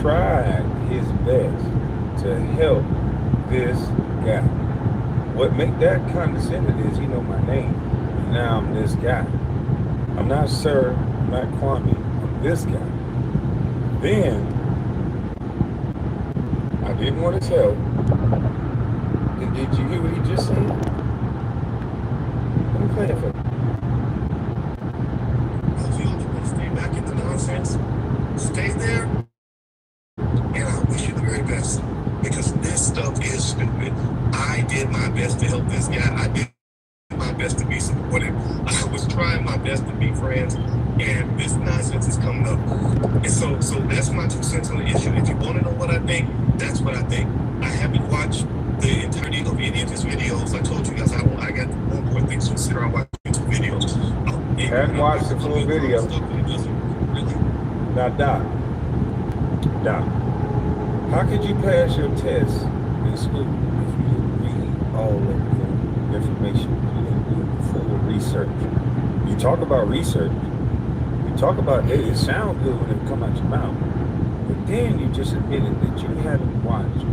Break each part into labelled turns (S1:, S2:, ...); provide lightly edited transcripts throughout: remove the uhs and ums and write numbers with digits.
S1: tried his best to help this guy. What make that condescending is he know my name. And now I'm this guy. I'm not Sir, I'm not Kwame, I'm this guy. Then I didn't want to tell. And did you hear what he just said? Let me play it for you.
S2: If you want to stay back in the nonsense, stay there, and I wish you the very best. Because this stuff is stupid. I did my best to help this guy. I did my best to be supportive. I was trying my best to be friends, and this nonsense is coming up. And so that's my 2 cents on the issue. If you want to know what I think, that's what I think. I haven't watched the entirety of any of his videos. I told you guys I got more important things to consider. I watched YouTube videos.
S1: Haven't watched the full video.
S2: Really?
S1: Now, Doc, how could you pass your test in school if you didn't read all of the information? You didn't do full research. You talk about research. You talk about it sounds good when it come out your mouth. But then you just admitted that you haven't watched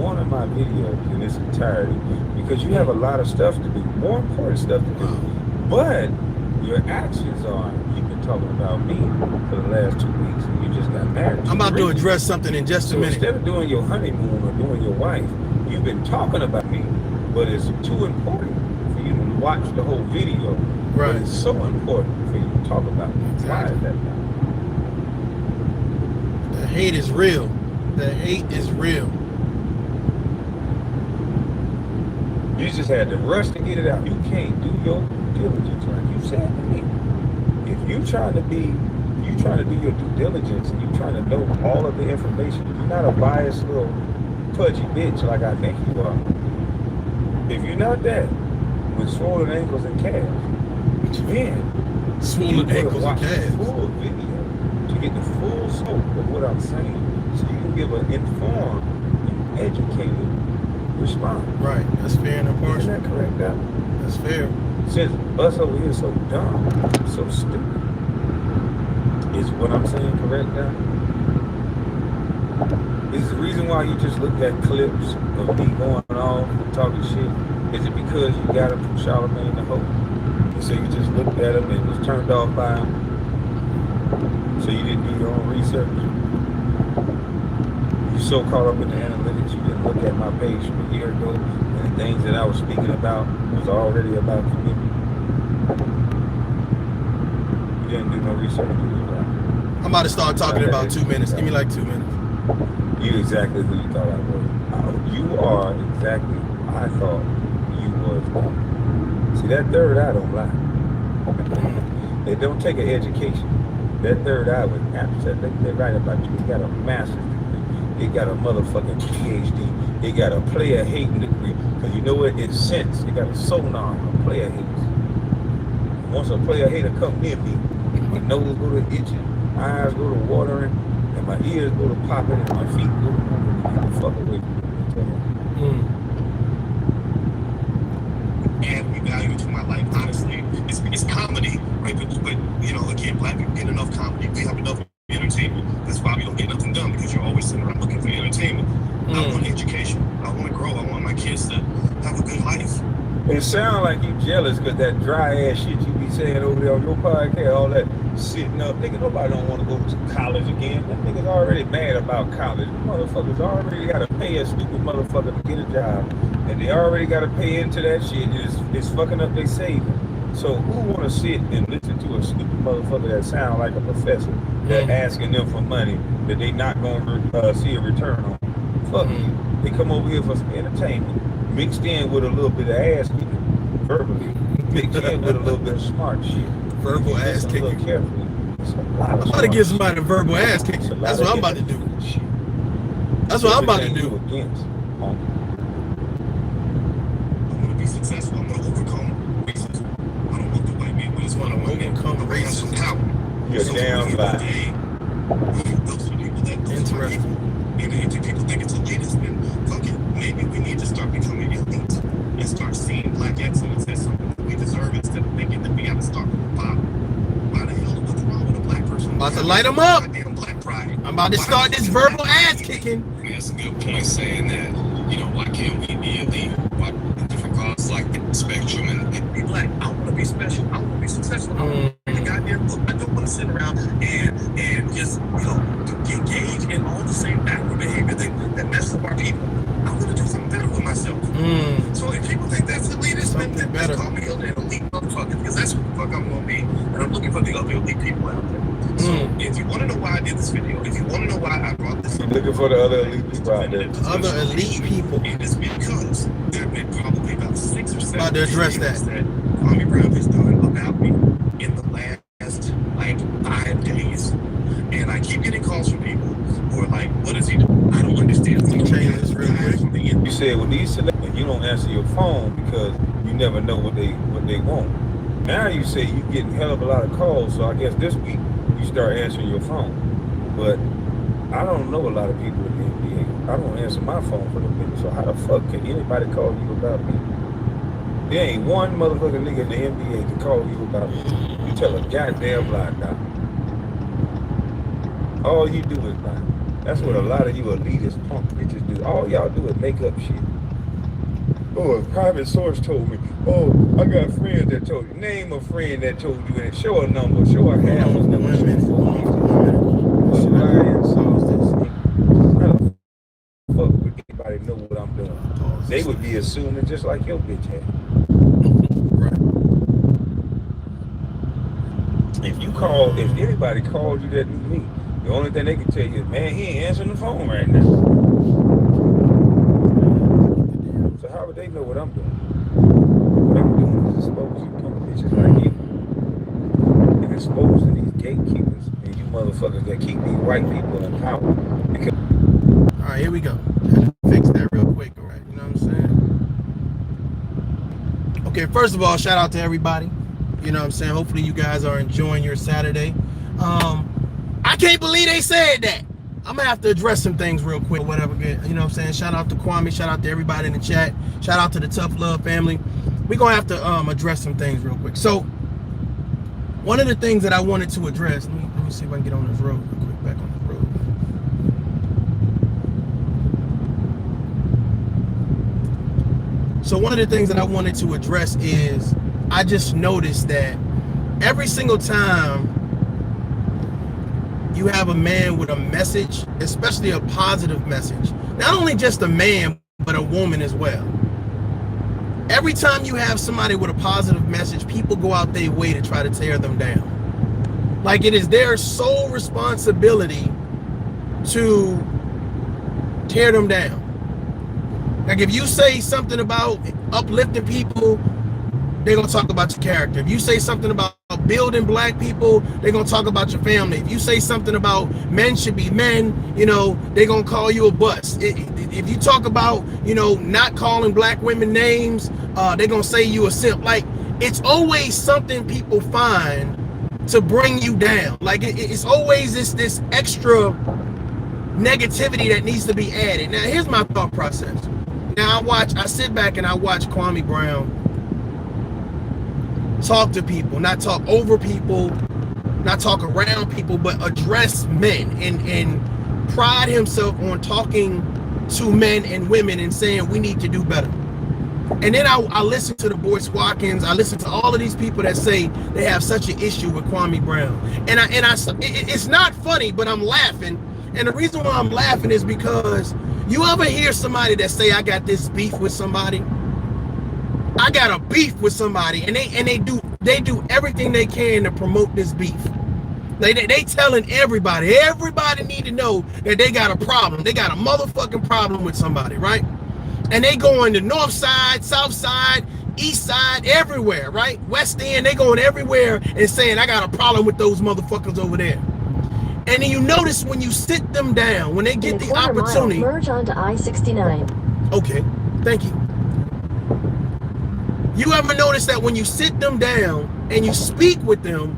S1: one of my videos in its entirety because you have a lot of stuff to do, more important stuff to do. But your actions are, you've been talking about me for the last 2 weeks and you just got married.
S3: I'm about to address something in just a minute.
S1: Instead of doing your honeymoon or doing your wife, you've been talking about me, but it's too important for you to watch the whole video.
S3: Right.
S1: But it's so important for you to talk about me. Why is that now?
S3: The hate is real. The hate is real.
S1: You just had to rush to get it out. You can't do your due diligence, like you said to me. If you trying to do your due diligence and you trying to know all of the information, you're not a biased little pudgy bitch like I think you are. If you're not that, with swollen ankles and calves, then
S3: Swollen ankles and calves.
S1: the full video to get the full scope of what I'm saying, so you can give an informed and educated response.
S3: Right, that's fair and impartial.
S1: Isn't that correct, Doc?
S3: That's fair.
S1: Since us over here so dumb, so stupid, is what I'm saying correct now? Is the reason why you just looked at clips of me going off and talking shit, is it because you got him from Charlamagne the Hope? And so you just looked at him and was turned off by him? So you didn't do your own research? You so caught up in the analytics, you didn't look at my page from a year ago, and the things that I was speaking about was already about community. You didn't do no research.
S3: I'm about to start talking in about 2 minutes. Give me like 2 minutes.
S1: You exactly who you thought I was. You are exactly who I thought you was. See, that third eye don't lie. They don't take an education. That third eye was absent. They write about you. You got a master's degree. It got a motherfucking PhD. It got a player hating degree. Because you know what? It's sense. It got a sonar. A player hates. Once a player hater come near me, my nose go to itching, my eyes go to watering, and my ears go to popping, and my feet go to moving. Get the fuck away from me.
S2: And we value to my life, honestly. It's comedy, right? But you know, again, black people get enough comedy. We have enough entertainment. That's why we don't get nothing done, because you're always sitting around looking for entertainment. I want education. I want to grow. I want my kids to have a good life.
S1: It sounds like you jealous because that dry ass shit you be saying over there on your podcast, all that sitting up. Nigga, nobody don't want to go to college again. That nigga's already mad about college. Motherfuckers already got to pay a stupid motherfucker to get a job. And they already got to pay into that shit. It's fucking up their savings. So who want to sit and listen to a stupid motherfucker that sound like a professor that asking them for money that they not going to see a return on? Fuck you. They come over here for some entertainment, mixed in with a little bit of ass kicking, verbally, mixed in with a little bit of smart shit.
S3: Verbal ass kicking.
S1: Carefully.
S3: I'm about to give somebody a verbal ass kicking. That's what I'm about to do. That's what I'm about to do.
S1: Against,
S2: I'm going to be successful. I'm going to overcome racism. I don't want the white man, but it's one of
S3: overcome racism.
S1: You're damn right.
S2: Those are people that
S3: interesting.
S2: And if people think it's elitist, then fuck it. Maybe we need to start becoming elite and start seeing black excellence as something that we deserve instead of thinking that we have to start from the bottom. Why the hell, what's wrong with a black person?
S3: About to light them up.
S2: Goddamn black pride.
S3: I'm about to start this verbal ass kicking.
S2: That's a good point saying that, you know, why can't we be elite? Why different causes like the spectrum and be black? I want to be special. I want to be successful. I want to be goddamn book. I don't want to sit around and just, you know, engage in all the same active behavior that messes up our people. I want to do something better with myself. So if people think that's elitist, then just call me an elite motherfucker, because that's what the fuck I'm going to be. And I'm looking for the other elite people out there. So if you want to know why I did this video, if you want to know why I brought this,
S1: you're looking for the other elite people out there.
S3: Other elite people.
S2: It is because there have been probably about 6 or 7
S3: about to address that
S2: Kwame Brown has done about me in the last like 5 days, and I keep getting calls from people who are like, "What is he doing? I don't understand."
S3: Change this real quick.
S1: You said with these celebrities, you don't answer your phone because you never know what they want. Now you say you getting hell of a lot of calls, so I guess this week you start answering your phone. But I don't know a lot of people in the NBA. I don't answer my phone for the people. So how the fuck can anybody call you about me? There ain't one motherfucking nigga in the NBA to call you about me. You tell a goddamn lie now. All you do is lie. That's what a lot of you elitist punk bitches do. All y'all do is make up shit. Oh, a private source told me. Oh, I got friends that told you. Name a friend that told you, and show a number, show a house number. How the fuck would anybody know what I'm doing? They would be assuming just like your bitch ass.
S3: Right.
S1: If anybody called you that knew me, the only thing they can tell you is, man, he ain't answering the phone right now. So how would they know what I'm doing? What I'm doing is exposing punk bitches like you. And exposing these gatekeepers and you motherfuckers that keep these white people in power. Because
S3: all right, here we go. Fix that real quick, all right? You know what I'm saying? Okay, first of all, shout out to everybody. You know what I'm saying? Hopefully you guys are enjoying your Saturday. I can't believe they said that. I'm gonna have to address some things real quick or whatever. You know what I'm saying? Shout out to Kwame, shout out to everybody in the chat, shout out to the Tough Love family. We're gonna have to address some things real quick. So one of the things that I wanted to address, let me see if I can get on this road real quick, back on the road. So one of the things that I wanted to address is I just noticed that every single time you have a man with a message, especially a positive message, not only just a man, but a woman as well. Every time you have somebody with a positive message, people go out their way to try to tear them down. Like it is their sole responsibility to tear them down. Like if you say something about uplifting people, they're gonna talk about your character. If you say something about building black people, they're gonna talk about your family. If you say something about men should be men, you know, they're gonna call you a bust. If you talk about, you know, not calling black women names, they're gonna say you a simp. Like it's always something people find to bring you down. Like it's always this extra negativity that needs to be added. Now here's my thought process. Now I sit back and I watch Kwame Brown talk to people, not talk over people, not talk around people, but address men and pride himself on talking to men and women and saying we need to do better. And then I listen to the boy Squawkins, I listen to all of these people that say they have such an issue with Kwame Brown. And it's not funny, but I'm laughing. And the reason why I'm laughing is because you ever hear somebody that say I got this beef with somebody? I got a beef with somebody, and they do everything they can to promote this beef. They telling everybody need to know that they got a problem. They got a motherfucking problem with somebody, right? And they going to north side, south side, east side, everywhere, right? West End, they going everywhere and saying I got a problem with those motherfuckers over there. And then you notice when you sit them down, when they get the opportunity,
S4: merge onto I-69.
S3: Okay, thank you. You ever notice that when you sit them down and you speak with them,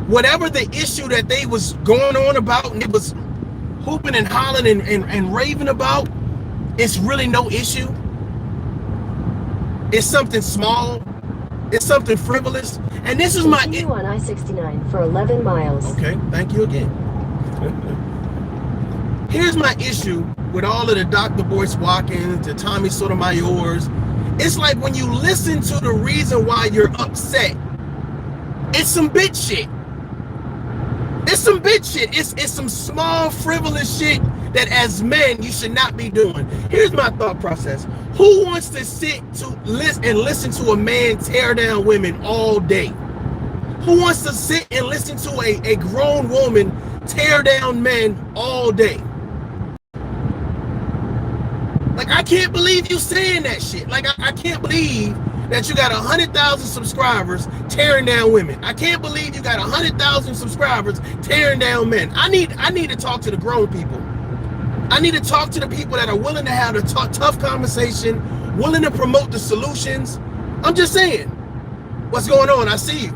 S3: whatever the issue that they was going on about and it was hooping and hollering and raving about, it's really no issue. It's something small. It's something frivolous. And this is my...
S4: Continue on I-69 for 11 miles.
S3: Okay, thank you again. here's my issue with all of the Dr. Boyce Watkins, the Tommy Sotomayor's. It's like when you listen to the reason why you're upset, it's some bitch shit. It's some bitch shit. It's some small, frivolous shit that as men, you should not be doing. Here's my thought process. Who wants to sit to listen to a man tear down women all day? Who wants to sit and listen to a grown woman tear down men all day? Like, I can't believe you saying that shit. Like, I can't believe that you got 100,000 subscribers tearing down women. I can't believe you got 100,000 subscribers tearing down men. I need to talk to the grown people. I need to talk to the people that are willing to have a tough conversation, willing to promote the solutions. I'm just saying, what's going on? I see you.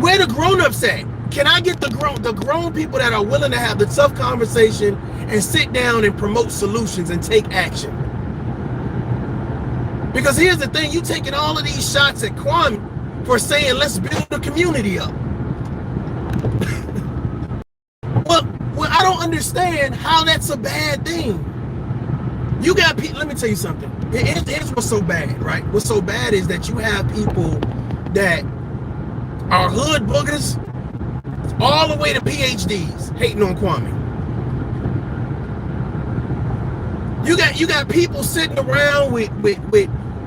S3: Where the grown-ups at? Can I get the grown people that are willing to have the tough conversation and sit down and promote solutions and take action? Because here's the thing, you taking all of these shots at Kwame for saying, let's build a community up. well, I don't understand how that's a bad thing. You got people, let me tell you something. Here's what's so bad, right? What's so bad is that you have people that are hood boogers all the way to PhDs hating on Kwame. You got people sitting around with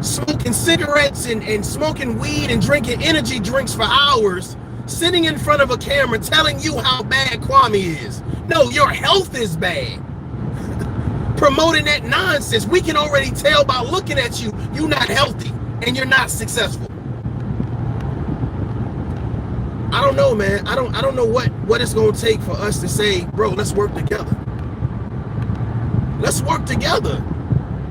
S3: smoking cigarettes and smoking weed and drinking energy drinks for hours, sitting in front of a camera telling you how bad Kwame is. No, your health is bad. Promoting that nonsense. We can already tell by looking at you, you're not healthy and you're not successful. I don't know, man. I don't know what it's gonna take for us to say, bro, let's work together. Let's work together.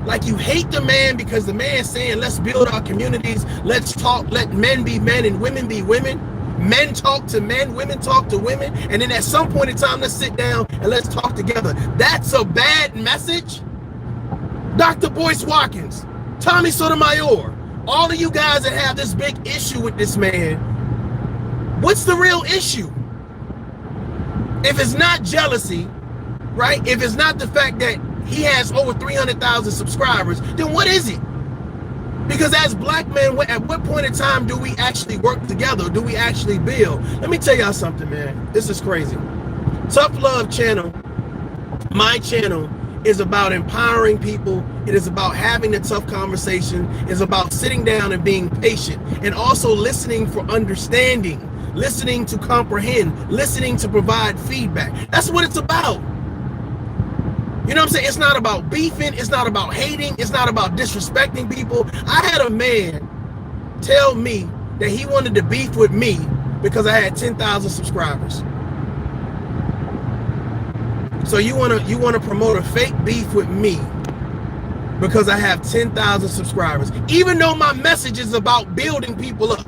S3: Like, you hate the man because the man's saying, let's build our communities, let's talk, let men be men and women be women. Men talk to men, women talk to women, and then at some point in time, let's sit down and let's talk together. That's a bad message. Dr. Boyce Watkins, Tommy Sotomayor, all of you guys that have this big issue with this man, what's the real issue? If it's not jealousy, right? If it's not the fact that he has over 300,000 subscribers, then what is it? Because as black men, at what point in time do we actually work together? Do we actually build? Let me tell y'all something, man. This is crazy. Tough Love channel, my channel, is about empowering people. It is about having a tough conversation. It's about sitting down and being patient, and also listening for understanding, listening to comprehend, listening to provide feedback. That's what it's about. You know what I'm saying? It's not about beefing. It's not about hating. It's not about disrespecting people. I had a man tell me that he wanted to beef with me because I had 10,000 subscribers. So you wanna promote a fake beef with me because I have 10,000 subscribers, even though my message is about building people up.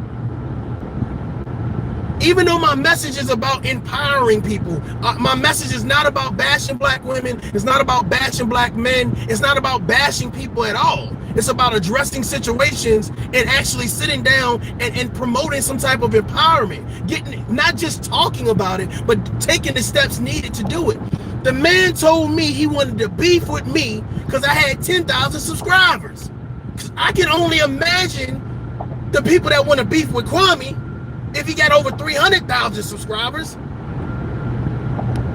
S3: Even though my message is about empowering people. My message is not about bashing black women. It's not about bashing black men. It's not about bashing people at all. It's about addressing situations and actually sitting down and promoting some type of empowerment. Getting, not just talking about it, but taking the steps needed to do it. The man told me he wanted to beef with me because I had 10,000 subscribers. I can only imagine the people that want to beef with Kwame if he got over 300,000 subscribers.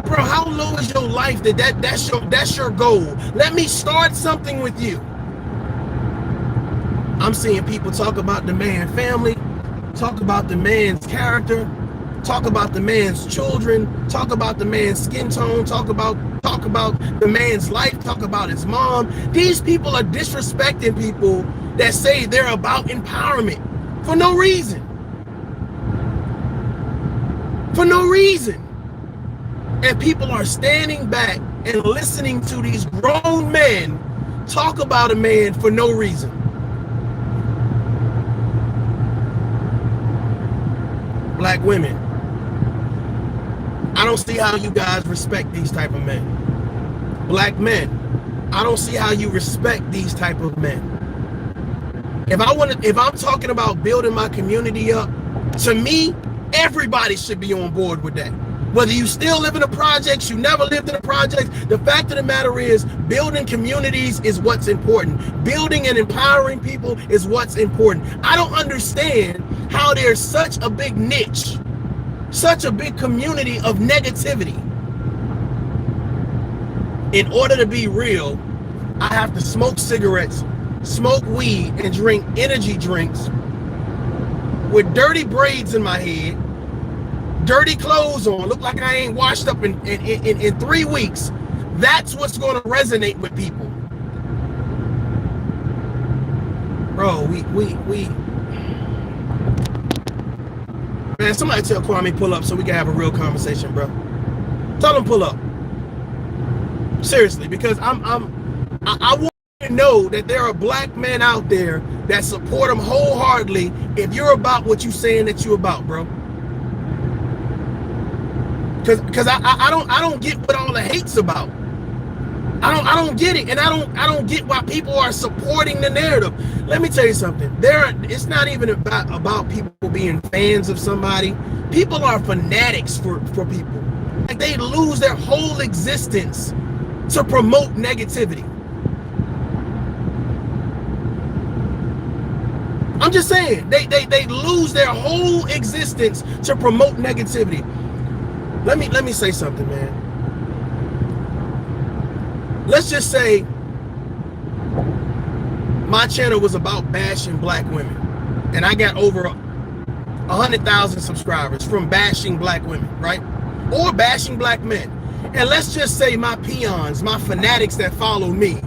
S3: Bro, how low is your life that's your goal? Let me start something with you. I'm seeing people talk about the man's family, talk about the man's character, talk about the man's children, talk about the man's skin tone, talk about the man's life, talk about his mom. These people are disrespecting people that say they're about empowerment for no reason. For no reason. And people are standing back and listening to these grown men talk about a man for no reason. Black women, I don't see how you guys respect these type of men. Black men, I don't see how you respect these type of men. If I'm talking about building my community up, to me, Everybody should be on board with that. Whether you still live in the projects, you never lived in the projects, the fact of the matter is building communities is what's important. Building and empowering people is what's important. I don't understand how there's such a big niche, such a big community of negativity. In order to be real, I have to smoke cigarettes, smoke weed, and drink energy drinks with dirty braids in my head, dirty clothes on, look like I ain't washed up in 3 weeks. That's what's going to resonate with people. Bro, man, somebody tell Kwame pull up so we can have a real conversation, bro. Tell him pull up. Seriously, because I want to know that there are black men out there that support him wholeheartedly if you're about what you saying that you about, bro. Cause I don't get what all the hate's about. I don't get it, and I don't get why people are supporting the narrative. Let me tell you something. It's not even about people being fans of somebody. People are fanatics for people. Like they lose their whole existence to promote negativity. I'm just saying, they lose their whole existence to promote negativity. Let me say something, man. Let's just say my channel was about bashing black women, and I got over 100,000 subscribers from bashing black women, right? Or bashing black men. And let's just say my peons, my fanatics that follow me,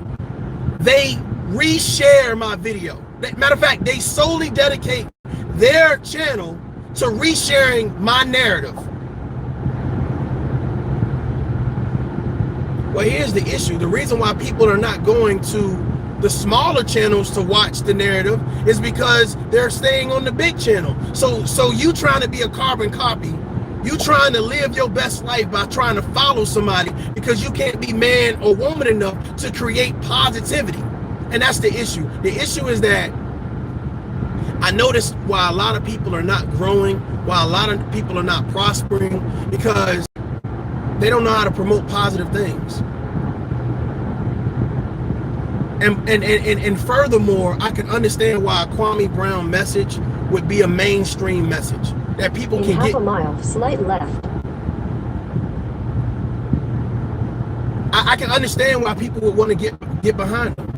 S3: they reshare my video. Matter of fact, they solely dedicate their channel to resharing my narrative. Well, here's the issue. The reason why people are not going to the smaller channels to watch the narrative is because they're staying on the big channel. So you trying to be a carbon copy, you trying to live your best life by trying to follow somebody because you can't be man or woman enough to create positivity. And that's the issue. The issue is that I noticed why a lot of people are not growing, why a lot of people are not prospering, because they don't know how to promote positive things. And furthermore, I can understand why a Kwame Brown message would be a mainstream message that people can get.
S4: Half a mile, slight left.
S3: I can understand why people would want to get behind them.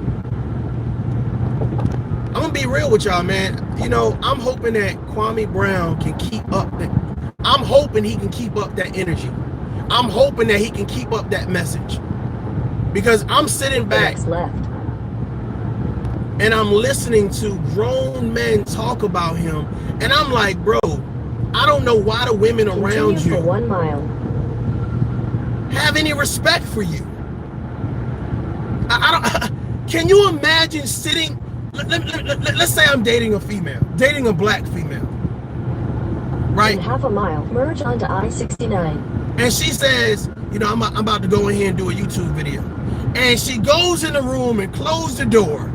S3: I'm gonna be real with y'all, man. You know, I'm hoping that Kwame Brown can keep up that. I'm hoping he can keep up that energy. I'm hoping that he can keep up that message, because I'm sitting back and I'm listening to grown men talk about him, and I'm like, bro, I don't know why the women around you
S4: for 1 mile.
S3: have any respect for you. I don't. Can you imagine sitting? Let's say I'm dating a female, dating a black female, right?
S4: In half a mile, merge onto I-69.
S3: And she says, you know, I'm about to go in here and do a YouTube video. And she goes in the room and closes the door.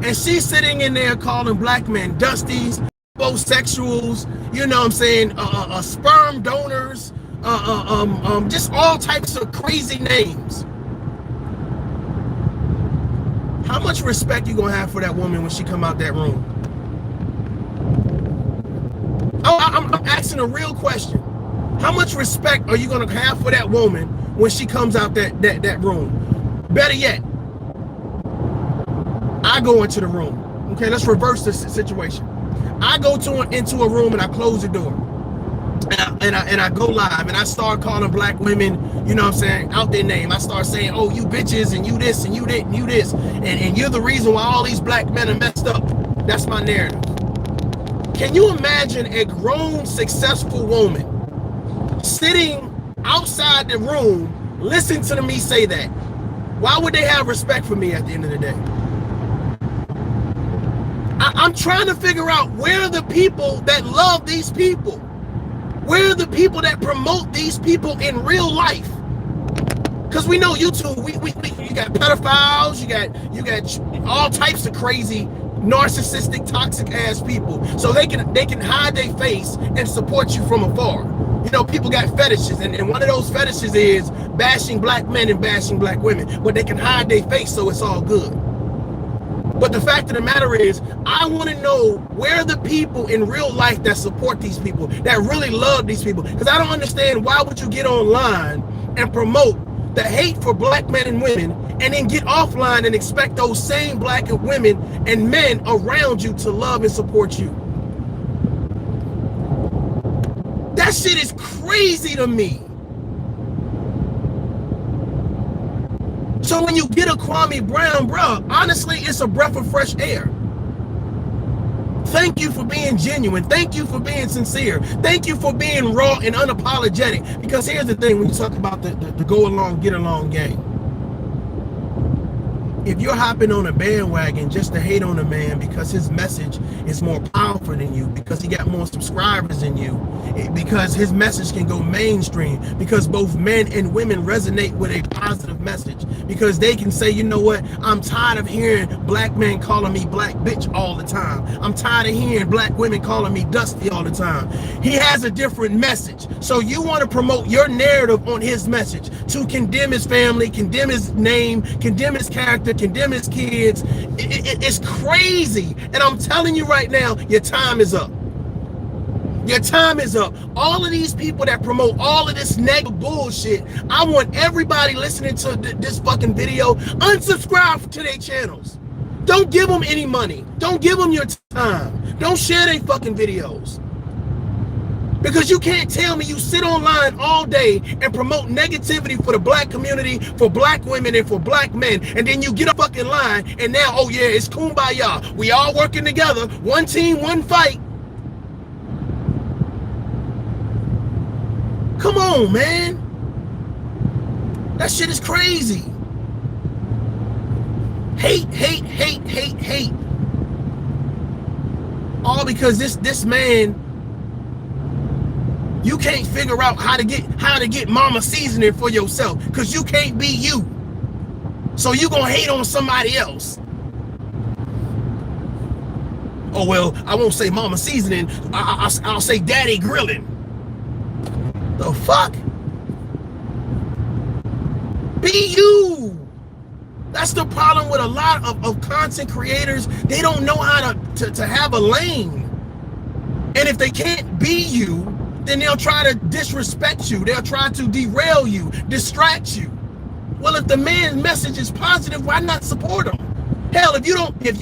S3: And she's sitting in there calling black men dusties, homosexuals, you know what I'm saying, sperm donors, just all types of crazy names. How much respect you gonna have for that woman when she come out that room? I'm asking a real question. How much respect are you gonna have for that woman when she comes out that room? Better yet, I go into the room. Okay, let's reverse this situation. I go into a room and I close the door. And I go live and I start calling black women, you know what I'm saying, out their name. I start saying, oh, you bitches, and you this, and you that, and you this, and you're the reason why all these black men are messed up. That's my narrative. Can you imagine a grown, successful woman sitting outside the room, listening to me say that? Why would they have respect for me at the end of the day? I'm trying to figure out where are the people that love these people? Where are the people that promote these people in real life? Because we know YouTube, you got pedophiles, you got all types of crazy narcissistic, toxic ass people, so they can hide their face and support you from afar. You know, people got fetishes, and one of those fetishes is bashing black men and bashing black women, but they can hide their face, so it's all good. But the fact of the matter is, I want to know where are the people in real life that support these people, that really love these people. Because I don't understand, why would you get online and promote the hate for black men and women, and then get offline and expect those same black women and men around you to love and support you? That shit is crazy to me. So when you get a Kwame Brown, bro, honestly, it's a breath of fresh air. Thank you for being genuine. Thank you for being sincere. Thank you for being raw and unapologetic. Because here's the thing, when you talk about the go along, get along game. If you're hopping on a bandwagon just to hate on a man because his message is more powerful than you, because he got more subscribers than you, because his message can go mainstream, because both men and women resonate with a positive message, because they can say, you know what, I'm tired of hearing black men calling me black bitch all the time. I'm tired of hearing black women calling me dusty all the time. He has a different message. So you want to promote your narrative on his message to condemn his family, condemn his name, condemn his character, condemn his kids. It's crazy. And I'm telling you right now, your time is up. Your time is up. All of these people that promote all of this negative bullshit, I want everybody listening to this fucking video, unsubscribe to their channels. Don't give them any money. Don't give them your time. Don't share their fucking videos. Because you can't tell me you sit online all day and promote negativity for the black community, for black women, and for black men, and then you get a fucking line, and now, oh yeah, it's kumbaya. We all working together, one team, one fight. Come on, man. That shit is crazy. Hate, hate, hate, hate, hate. All because this man, you can't figure out how to get mama seasoning for yourself, because you can't be you. So you gonna hate on somebody else. Oh well, I won't say mama seasoning. I'll say daddy grilling. The fuck? Be you. That's the problem with a lot of content creators. They don't know how to have a lane. And if they can't be you, then they'll try to disrespect you. They'll try to derail you, distract you. Well, if the man's message is positive, why not support him? Hell, if you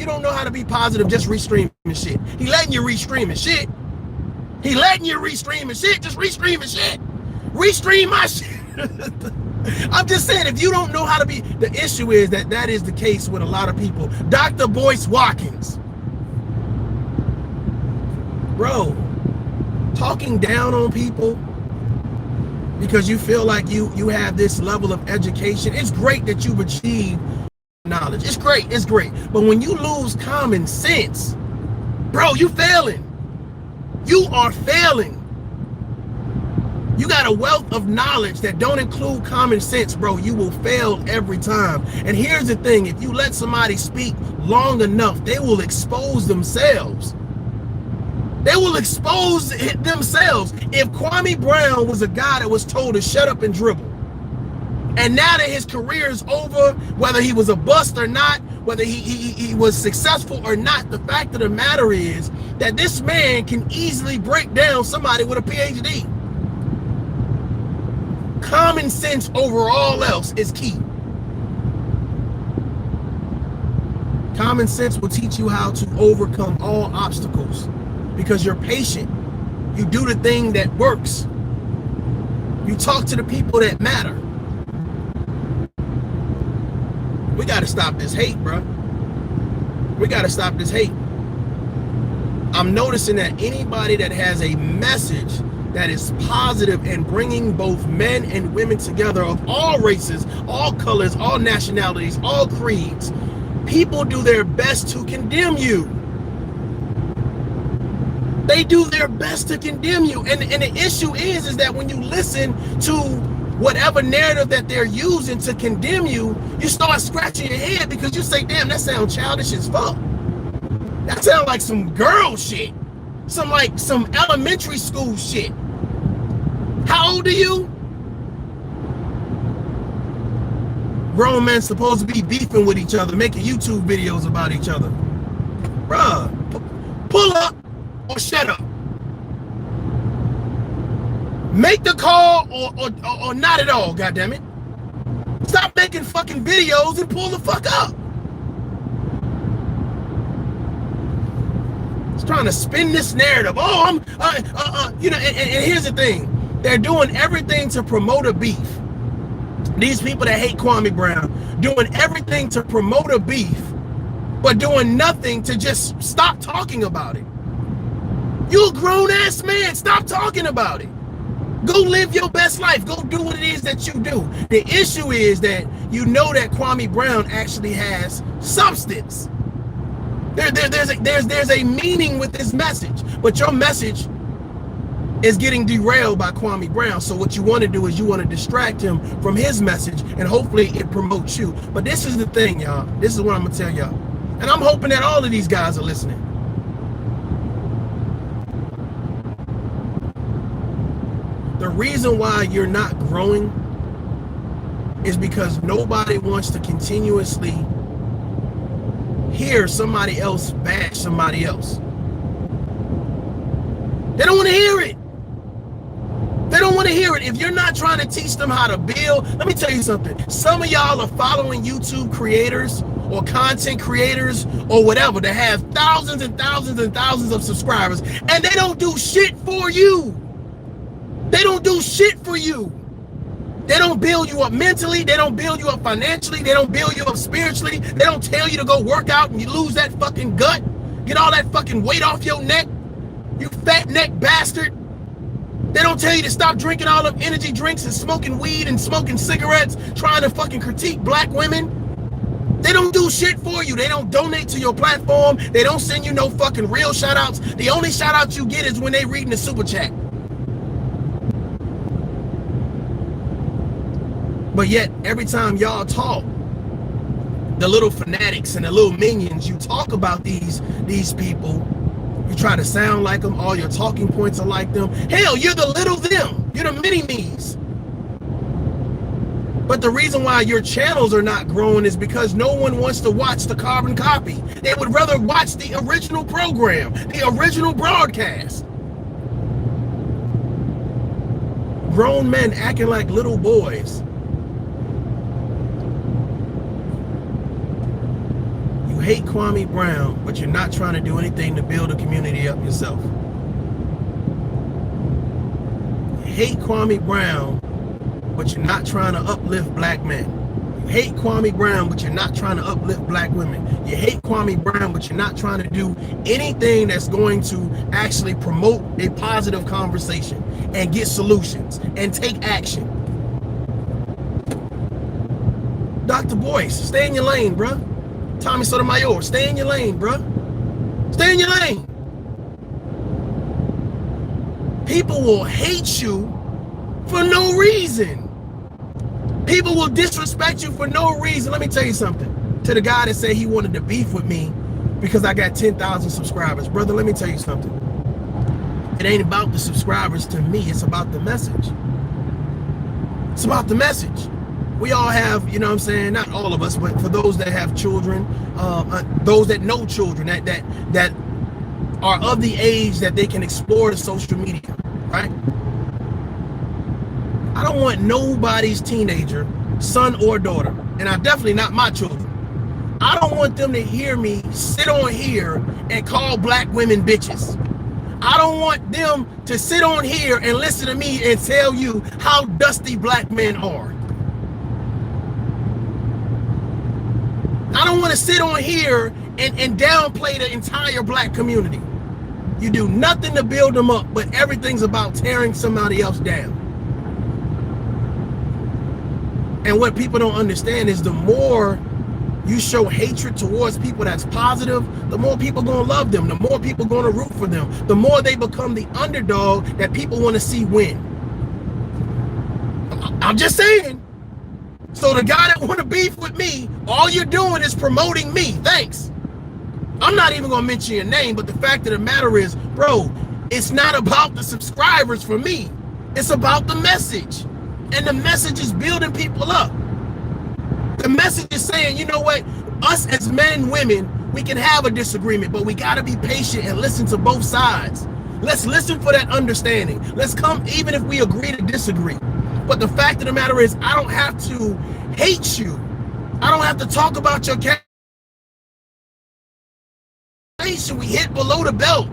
S3: don't know how to be positive, just restream and shit. He letting you restream and shit. He letting you restream and shit. Just restream and shit. Restream my shit. I'm just saying, if you don't know how to be, the issue is that is the case with a lot of people. Dr. Boyce Watkins. Bro, talking down on people because you feel like you have this level of education. It's great that you've achieved knowledge. It's great. But when you lose common sense, bro, you failing. You are failing. You got a wealth of knowledge that don't include common sense, bro. You will fail every time. And here's the thing, if you let somebody speak long enough, they will expose themselves. They will expose themselves. If Kwame Brown was a guy that was told to shut up and dribble, and now that his career is over, whether he was a bust or not, whether he was successful or not, the fact of the matter is that this man can easily break down somebody with a PhD. Common sense over all else is key. Common sense will teach you how to overcome all obstacles because you're patient. You do the thing that works. You talk to the people that matter. We got to stop this hate, bro. We got to stop this hate. I'm noticing that anybody that has a message that is positive and bringing both men and women together of all races, all colors, all nationalities, all creeds, people do their best to condemn you. They do their best to condemn you. And the issue is that when you listen to whatever narrative that they're using to condemn you, you start scratching your head because you say, damn, that sounds childish as fuck. That sounds like some girl shit. Some elementary school shit. How old are you? Grown men supposed to be beefing with each other, making YouTube videos about each other. Bruh, pull up or shut up. Make the call or not at all, goddammit. Stop making fucking videos and pull the fuck up. It's trying to spin this narrative. Oh, and here's the thing. They're doing everything to promote a beef. These people that hate Kwame Brown, doing everything to promote a beef, but doing nothing to just stop talking about it. You a grown-ass man, stop talking about it. Go live your best life. Go do what it is that you do. The issue is that you know that Kwame Brown actually has substance. There's a meaning with this message, but your message is getting derailed by Kwame Brown. So what you want to do is you want to distract him from his message, and hopefully it promotes you. But this is the thing, y'all. This is what I'm gonna tell y'all, and I'm hoping that all of these guys are listening. The reason why you're not growing is because nobody wants to continuously hear somebody else bash somebody else. They don't want to hear it. They don't want to hear it. If you're not trying to teach them how to build, let me tell you something. Some of y'all are following YouTube creators or content creators or whatever that have thousands and thousands and thousands of subscribers, and they don't do shit for you. They don't do shit for you. They don't build you up mentally. They don't build you up financially. They don't build you up spiritually. They don't tell you to go work out and you lose that fucking gut. Get all that fucking weight off your neck. You fat neck bastard. They don't tell you to stop drinking all of energy drinks and smoking weed and smoking cigarettes, trying to fucking critique black women. They don't do shit for you. They don't donate to your platform. They don't send you no fucking real shout outs. The only shout outs you get is when they reading the super chat. But yet, every time y'all talk, the little fanatics and the little minions, you talk about these people, you try to sound like them, all your talking points are like them. Hell, you're the little them. You're the mini-me's. But the reason why your channels are not growing is because no one wants to watch the carbon copy. They would rather watch the original program, the original broadcast. Grown men acting like little boys. You hate Kwame Brown, but you're not trying to do anything to build a community up yourself. You hate Kwame Brown, but you're not trying to uplift black men. You hate Kwame Brown, but you're not trying to uplift black women. You hate Kwame Brown, but you're not trying to do anything that's going to actually promote a positive conversation and get solutions and take action. Dr. Boyce, stay in your lane, bruh. Tommy Sotomayor, stay in your lane, bruh. Stay in your lane. People will hate you for no reason. People will disrespect you for no reason. Let me tell you something. To the guy that said he wanted to beef with me because I got 10,000 subscribers. Brother, let me tell you something. It ain't about the subscribers to me. It's about the message. It's about the message. We all have, you know what I'm saying, not all of us, but for those that have children, those that know children, that are of the age that they can explore the social media, right? I don't want nobody's teenager, son or daughter, and I definitely not my children. I don't want them to hear me sit on here and call black women bitches. I don't want them to sit on here and listen to me and tell you how dusty black men are. I don't want to sit on here and downplay the entire black community. You do nothing to build them up, but everything's about tearing somebody else down. And what people don't understand is the more you show hatred towards people that's positive, the more people gonna love them, the more people gonna root for them, the more they become the underdog that people want to see win. I'm just saying. So the guy that want to beef with me, all you're doing is promoting me. Thanks. I'm not even gonna mention your name, but the fact of the matter is, bro, it's not about the subscribers for me. It's about the message. And the message is building people up. The message is saying, you know what? Us as men and women, we can have a disagreement, but we gotta be patient and listen to both sides. Let's listen for that understanding. Let's come, even if we agree to disagree. But the fact of the matter is, I don't have to hate you. I don't have to talk about your character. We hit below the belt.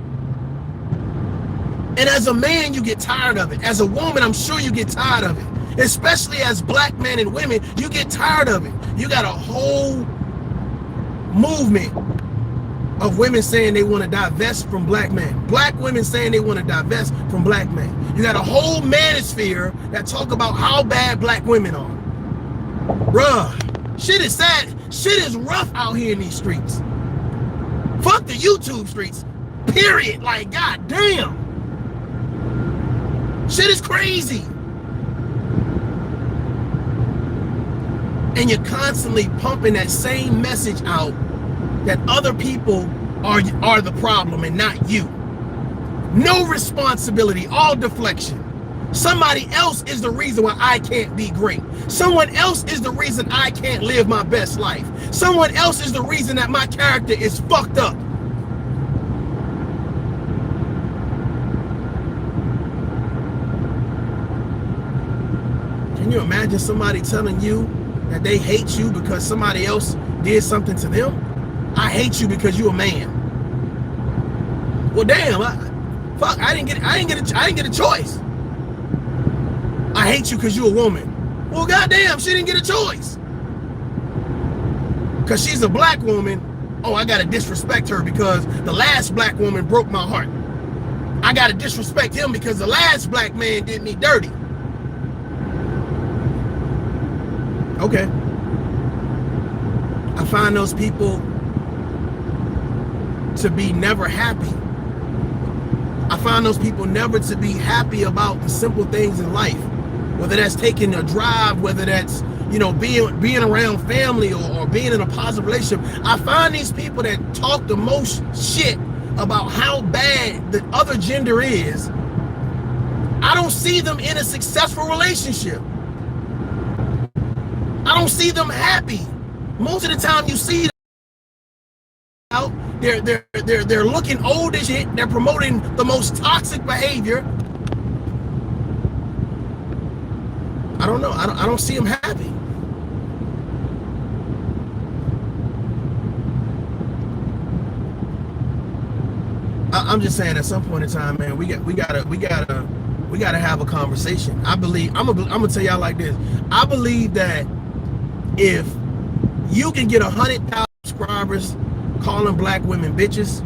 S3: And as a man, you get tired of it. As a woman, I'm sure you get tired of it. Especially as black men and women, you get tired of it. You got a whole movement of women saying they want to divest from black men. Black women saying they want to divest from black men. You got a whole manosphere that talk about how bad black women are. Bruh, shit is sad. Shit is rough out here in these streets. Fuck the YouTube streets. Period. Like, god damn. Shit is crazy. And you're constantly pumping that same message out that other people are the problem and not you. No responsibility, all deflection. Somebody else is the reason why I can't be great. Someone else is the reason I can't live my best life. Someone else is the reason that my character is fucked up. Can you imagine somebody telling you that they hate you because somebody else did something to them? I hate you because you're a man. Well, damn, I didn't get a choice. I hate you because you're a woman. Well, goddamn, she didn't get a choice. Because she's a black woman. Oh, I gotta disrespect her because the last black woman broke my heart. I gotta disrespect him because the last black man did me dirty. Okay. I find those people to be never happy. I find those people never to be happy about the simple things in life. Whether that's taking a drive, whether that's, you know, being around family or being in a positive relationship. I find these people that talk the most shit about how bad the other gender is. I don't see them in a successful relationship. I don't see them happy. Most of the time you see them out, they're looking old as shit. They're promoting the most toxic behavior. I don't know. I don't see them happy. I'm just saying, at some point in time, man, we gotta have a conversation. I believe I'm gonna tell y'all like this. I believe that if you can get 100,000 subscribers calling black women bitches,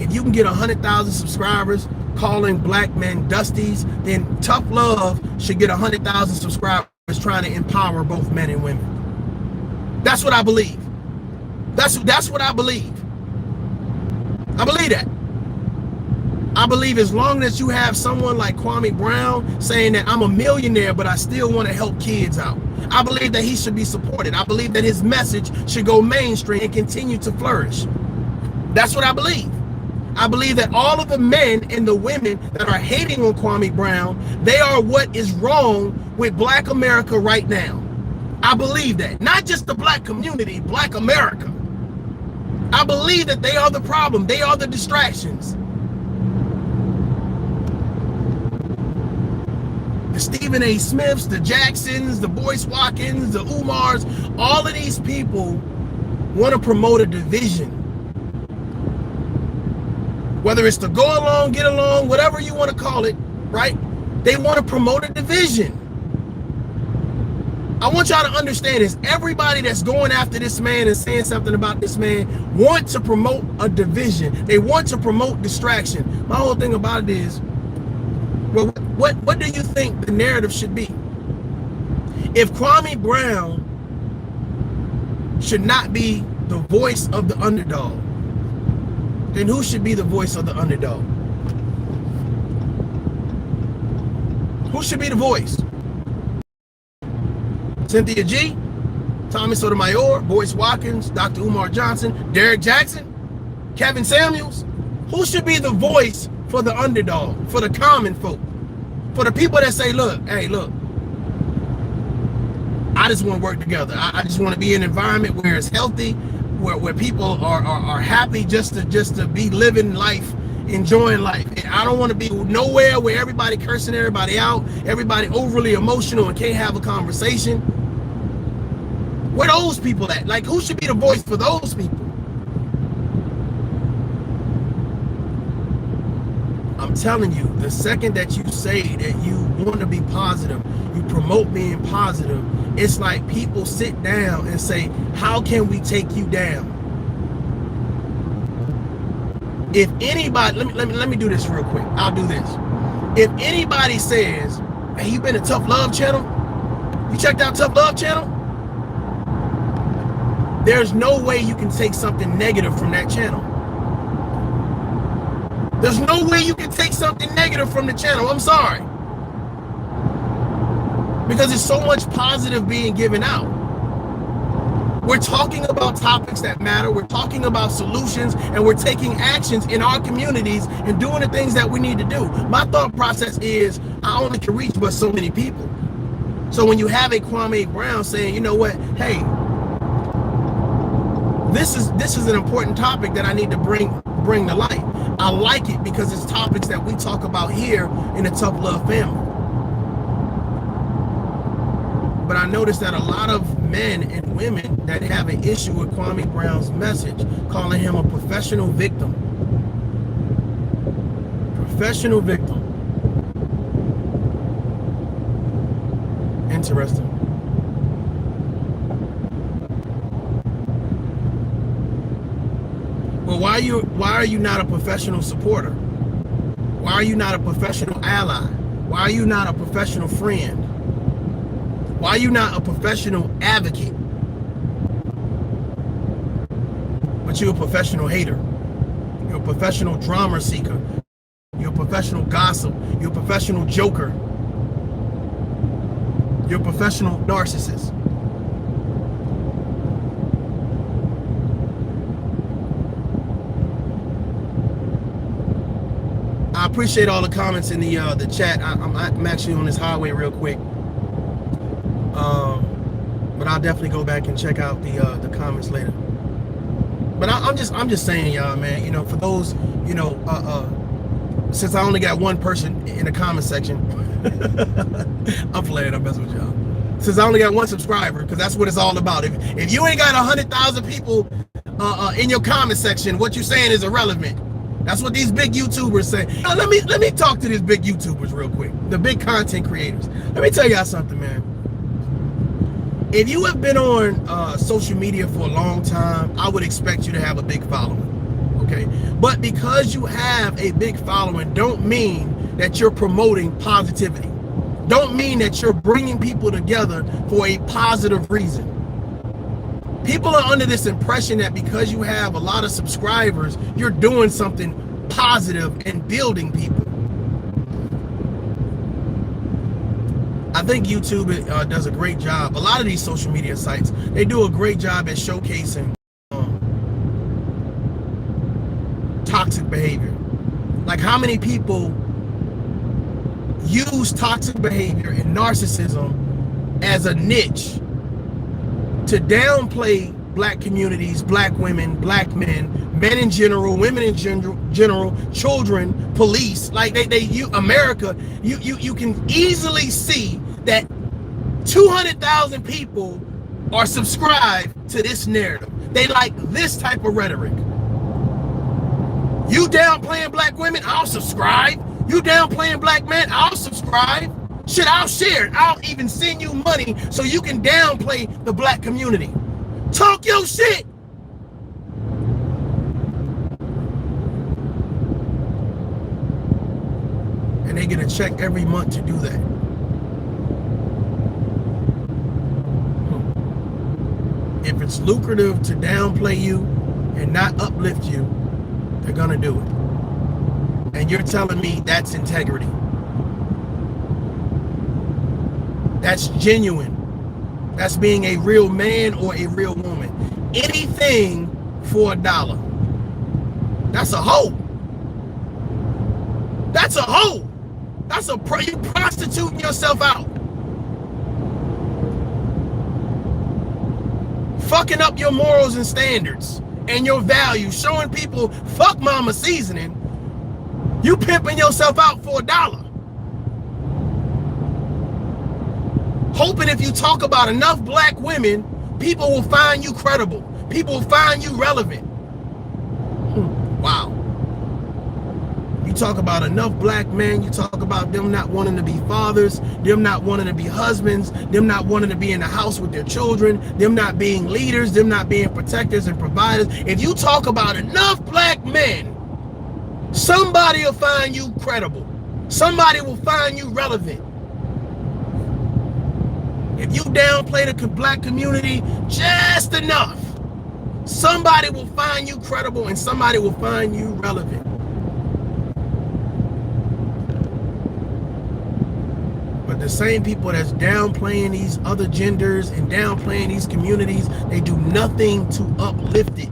S3: if you can get 100,000 subscribers calling black men dusties, then Tough Love should get 100,000 subscribers trying to empower both men and women. That's what I believe. That's what I believe. I believe that. I believe as long as you have someone like Kwame Brown saying that I'm a millionaire, but I still want to help kids out, I believe that he should be supported. I believe that his message should go mainstream and continue to flourish. That's what I believe. I believe that all of the men and the women that are hating on Kwame Brown, they are what is wrong with black America right now. I believe that. Not just the black community, black America. I believe that they are the problem. They are the distractions. The Stephen A. Smiths, the Jacksons, the Boyce Watkins, the Umars, all of these people want to promote a division. Whether it's to go along, get along, whatever you want to call it, right? They want to promote a division. I want y'all to understand this. Everybody that's going after this man and saying something about this man want to promote a division. They want to promote distraction. My whole thing about it is, well, what do you think the narrative should be? If Kwame Brown should not be the voice of the underdog, then who should be the voice of the underdog? Who should be the voice? Cynthia G, Tommy Sotomayor, Boyce Watkins, Dr. Umar Johnson, Derek Jackson? Kevin Samuels? Who should be the voice for the underdog, for the common folk, for the people that say, look, hey, look, I just want to work together. I just want to be in an environment where it's healthy, where people are happy just to be living life, enjoying life. And I don't want to be nowhere where everybody cursing everybody out, everybody overly emotional and can't have a conversation. Where those people at? Like, who should be the voice for those people? I'm telling you, the second that you say that you want to be positive, you promote being positive, it's like people sit down and say, how can we take you down? If anybody, let me do this real quick. I'll do this. If anybody says, hey, you been to Tough Love channel? You checked out Tough Love channel? There's no way you can take something negative from that channel. There's no way you can take something negative from the channel. I'm sorry. Because there's so much positive being given out. We're talking about topics that matter. We're talking about solutions, and we're taking actions in our communities and doing the things that we need to do. My thought process is I only can reach but so many people. So when you have a Kwame Brown saying, you know what, hey, this is an important topic that I need to bring to light. I like it because it's topics that we talk about here in the Tough Love family. But I noticed that a lot of men and women that have an issue with Kwame Brown's message, calling him a professional victim. Professional victim. Interesting. Well, why are you not a professional supporter? Why are you not a professional ally? Why are you not a professional friend? Why are you not a professional advocate? But you're a professional hater. You're a professional drama seeker. You're a professional gossip. You're a professional joker. You're a professional narcissist. I appreciate all the comments in the chat. I'm actually on this highway real quick, but I'll definitely go back and check out the comments later. But I'm just saying, y'all, man. You know, for those, you know, since I only got one person in the comment section, I'm playing. I'm messing with y'all. Since I only got one subscriber, because that's what it's all about. If you ain't got 100,000 people in your comment section, what you're saying is irrelevant. That's what these big YouTubers say. Now, let me talk to these big YouTubers real quick. The big content creators. Let me tell y'all something, man. If you have been on social media for a long time, I would expect you to have a big following, okay? But because you have a big following, don't mean that you're promoting positivity. Don't mean that you're bringing people together for a positive reason. People are under this impression that because you have a lot of subscribers, you're doing something positive and building people. I think YouTube does a great job. A lot of these social media sites, they do a great job at showcasing toxic behavior. Like, how many people use toxic behavior and narcissism as a niche to downplay black communities, black women, black men, men in general, women in general, children, police. Like America, you can easily see that 200,000 people are subscribed to this narrative. They like this type of rhetoric. You downplaying black women, I'll subscribe. You downplaying black men, I'll subscribe. Shit, I'll share it. I'll even send you money so you can downplay the black community. Talk your shit. And they get a check every month to do that. If it's lucrative to downplay you and not uplift you, they're gonna do it. And you're telling me that's integrity. That's genuine. That's being a real man or a real woman. Anything for $1. That's a hoe. That's a hoe. You prostituting yourself out. Fucking up your morals and standards and your values, showing people fuck mama seasoning. You pimping yourself out for $1. Hoping if you talk about enough black women, people will find you credible. People will find you relevant. Wow. You talk about enough black men, you talk about them not wanting to be fathers, them not wanting to be husbands, them not wanting to be in the house with their children, them not being leaders, them not being protectors and providers. If you talk about enough black men, somebody will find you credible. Somebody will find you relevant. If you downplay the black community just enough, somebody will find you credible and somebody will find you relevant. But the same people that's downplaying these other genders and downplaying these communities, they do nothing to uplift it.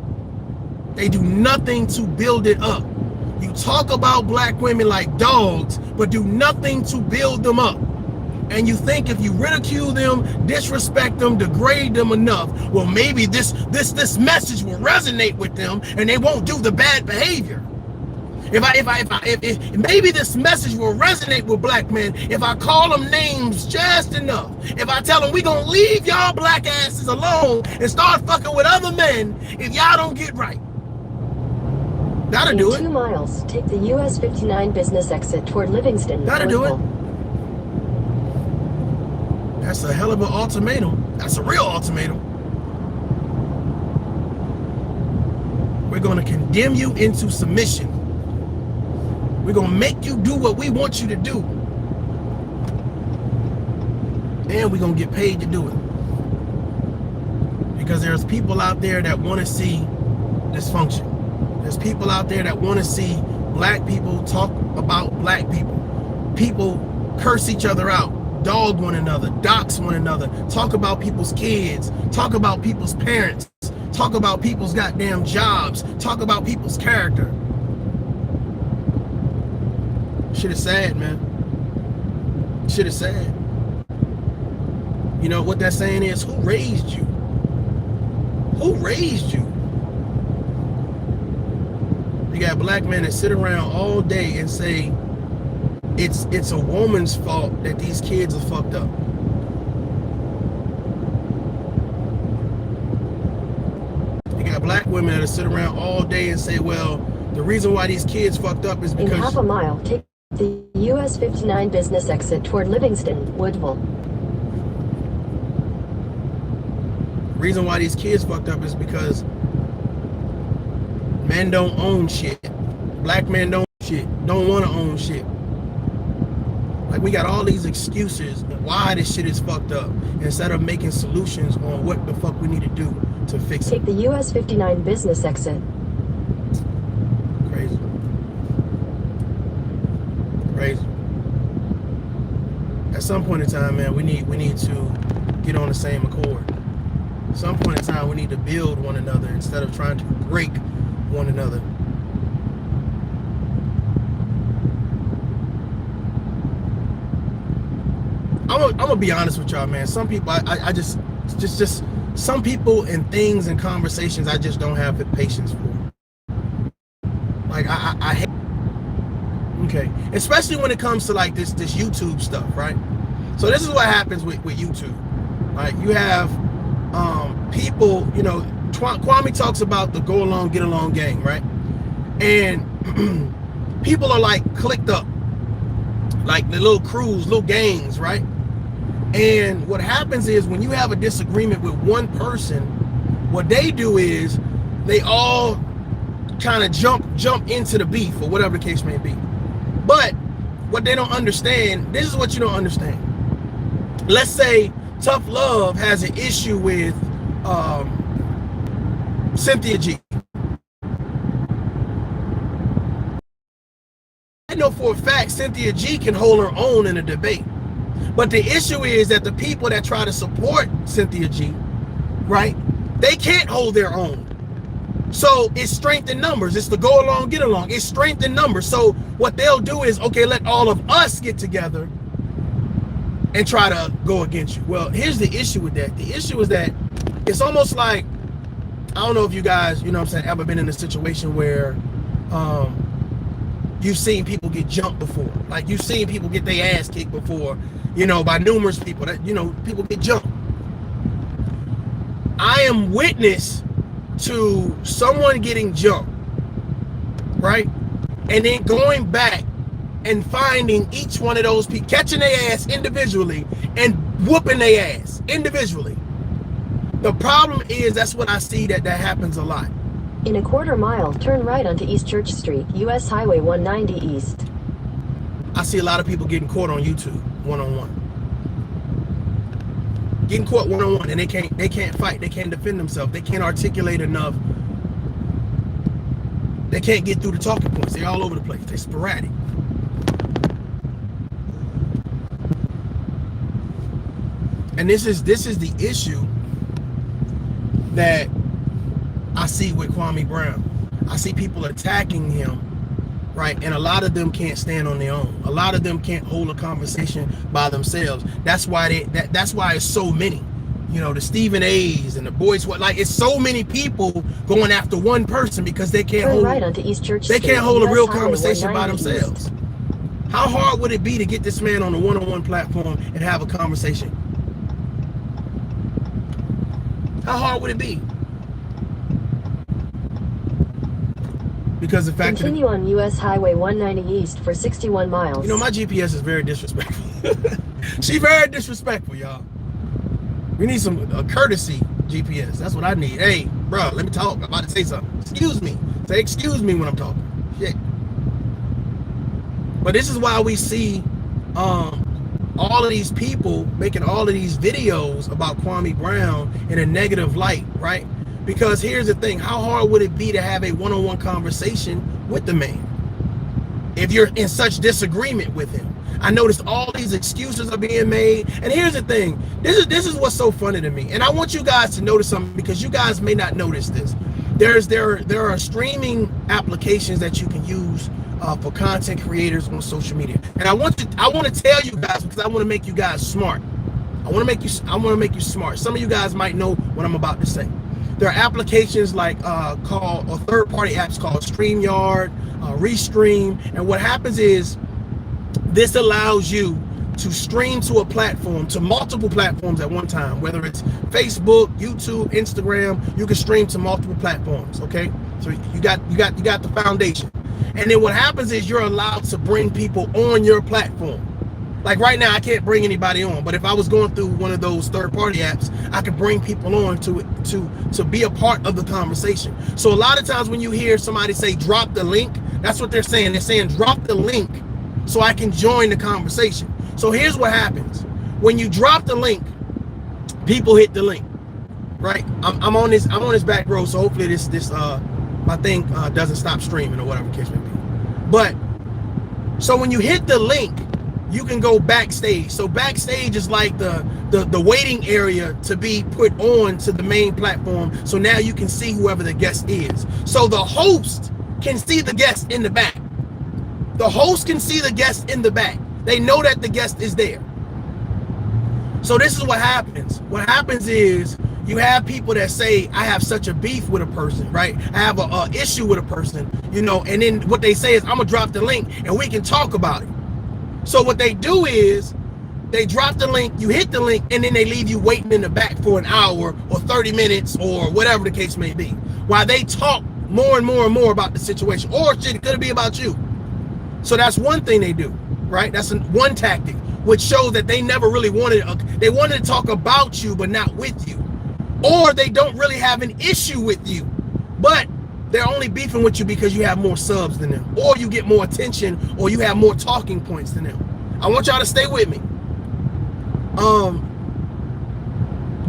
S3: They do nothing to build it up. You talk about black women like dogs, but do nothing to build them up. And you think if you ridicule them, disrespect them, degrade them enough, well, maybe this message will resonate with them and they won't do the bad behavior. If maybe this message will resonate with black men if I call them names just enough. If I tell them we gonna leave y'all black asses alone and start fucking with other men if y'all don't get right. That'll do it.
S4: 2 miles, take the US 59 business exit toward Livingston.
S3: That'll do it. That's a hell of an ultimatum. That's a real ultimatum. We're going to condemn you into submission. We're going to make you do what we want you to do. And we're going to get paid to do it. Because there's people out there that want to see dysfunction. There's people out there that want to see black people talk about black people. People curse each other out. Dog one another, dox one another, talk about people's kids, talk about people's parents, talk about people's goddamn jobs, talk about people's character. Shit is sad, man. Shit is sad. You know what that saying is? Who raised you? Who raised you? You got black men that sit around all day and say, it's a woman's fault that these kids are fucked up. You got black women that sit around all day and say, well, the reason why these kids fucked up is because...
S4: In half a mile, take the US 59 business exit toward Livingston, Woodville.
S3: The reason why these kids fucked up is because men don't own shit. Black men don't own shit, don't want to own shit. Like, we got all these excuses why this shit is fucked up instead of making solutions on what the fuck we need to do to fix it.
S4: Take the US 59 business exit.
S3: Crazy. Crazy. At some point in time, man, we need to get on the same accord. At some point in time, we need to build one another instead of trying to break one another. I'm gonna be honest with y'all, man. Some people, I just some people and things and conversations I just don't have the patience for. Like I hate. Okay, especially when it comes to like this YouTube stuff, right? So this is what happens with YouTube. Like, you have people, you know, Kwame talks about the go along, get along gang, right? And people are like clicked up, like the little crews, little gangs, right? And what happens is when you have a disagreement with one person, what they do is they all kind of jump into the beef or whatever the case may be. But what they don't understand, this is what you don't understand. Let's say Tough Love has an issue with Cynthia G. I know for a fact Cynthia G can hold her own in a debate. But the issue is that the people that try to support Cynthia G, right, they can't hold their own. So it's strength in numbers. It's the go along, get along. It's strength in numbers. So what they'll do is, okay, let all of us get together and try to go against you. Well, here's the issue with that. The issue is that it's almost like, I don't know if you guys, you know what I'm saying, ever been in a situation where you've seen people get jumped before. Like you've seen people get their ass kicked before, you know, by numerous people that, you know, people get jumped. I am witness to someone getting jumped, right? And then going back and finding each one of those people, catching their ass individually and whooping their ass individually. The problem is that's what I see that happens a lot.
S4: In a quarter mile, turn right onto East Church Street, US Highway 190 East.
S3: I see a lot of people getting caught on YouTube, one-on-one. Getting caught one-on-one, and they can't fight, they can't defend themselves, they can't articulate enough. They can't get through the talking points. They're all over the place. They're sporadic. And this is the issue that I see with Kwame Brown. I see people attacking him, right? And a lot of them can't stand on their own. A lot of them can't hold a conversation by themselves. That's why that's why it's so many. You know, the Stephen A's and the boys, like it's so many people going after one person because they can't hold
S4: right onto East Church
S3: they
S4: Street,
S3: can't hold a
S4: US
S3: real
S4: Highway
S3: conversation by
S4: 190
S3: themselves.
S4: East.
S3: How hard would it be to get this man on a one-on-one platform and have a conversation? How hard would it be? Because the fact
S4: Continue on US Highway 190 East for 61 miles.
S3: You know, my GPS is very disrespectful. She's very disrespectful, y'all. We need some courtesy GPS. That's what I need. Hey, bro, let me talk. I'm about to say something. Excuse me. Say excuse me when I'm talking. Shit. But this is why we see all of these people making all of these videos about Kwame Brown in a negative light, right? Because here's the thing, how hard would it be to have a one-on-one conversation with the man if you're in such disagreement with him? I noticed all these excuses are being made. And here's the thing, this is what's so funny to me. And I want you guys to notice something because you guys may not notice this. There are streaming applications that you can use for content creators on social media. And I want to tell you guys because I want to make you guys smart. I want to make you smart. Some of you guys might know what I'm about to say. There are applications like or third-party apps called StreamYard, Restream, and what happens is this allows you to stream to a platform, to multiple platforms at one time, whether it's Facebook, YouTube, Instagram. You can stream to multiple platforms. Okay, so you got the foundation, and then what happens is you're allowed to bring people on your platform. Like right now, I can't bring anybody on, but if I was going through one of those third-party apps, I could bring people on to be a part of the conversation. So a lot of times when you hear somebody say drop the link, that's what they're saying. They're saying drop the link so I can join the conversation. So here's what happens. When you drop the link, people hit the link, right? I'm on this back row, so hopefully this my thing doesn't stop streaming or whatever the case may be. But so when you hit the link, you can go backstage. So backstage is like the waiting area to be put on to the main platform. So now you can see whoever the guest is. So the host can see the guest in the back. The host can see the guest in the back. They know that the guest is there. So this is what happens. What happens is you have people that say, I have such a beef with a person, right? I have a issue with a person, you know, and then what they say is, I'm gonna drop the link and we can talk about it. So what they do is they drop the link, you hit the link, and then they leave you waiting in the back for an hour or 30 minutes or whatever the case may be, while they talk more and more and more about the situation, or shit, it could be about you. So that's one thing they do, right? That's one tactic, which shows that they never really wanted to talk about you, but not with you. Or they don't really have an issue with you, but they're only beefing with you because you have more subs than them, or you get more attention, or you have more talking points than them. I want y'all to stay with me.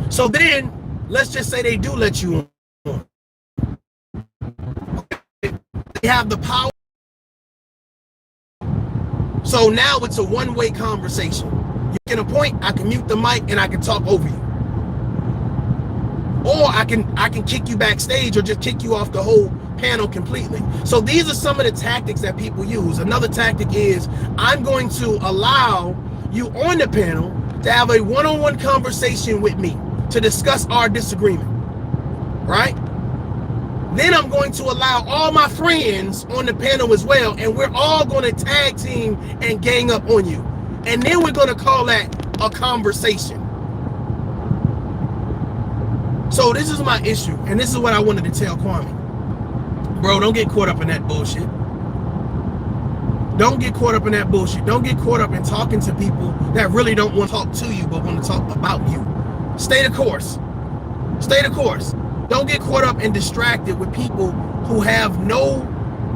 S3: So then, let's just say they do let you on. They have the power. So now it's a one-way conversation. You can appoint, I can mute the mic, and I can talk over you. or I can kick you backstage or just kick you off the whole panel completely. So these are some of the tactics that people use. Another tactic is I'm going to allow you on the panel to have a one-on-one conversation with me to discuss our disagreement, right? Then I'm going to allow all my friends on the panel as well, and we're all going to tag team and gang up on you. And then we're going to call that a conversation. So this is my issue, and this is what I wanted to tell Kwame. Bro, don't get caught up in that bullshit. Don't get caught up in that bullshit. Don't get caught up in talking to people that really don't want to talk to you, but want to talk about you. Stay the course. Stay the course. Don't get caught up and distracted with people who have no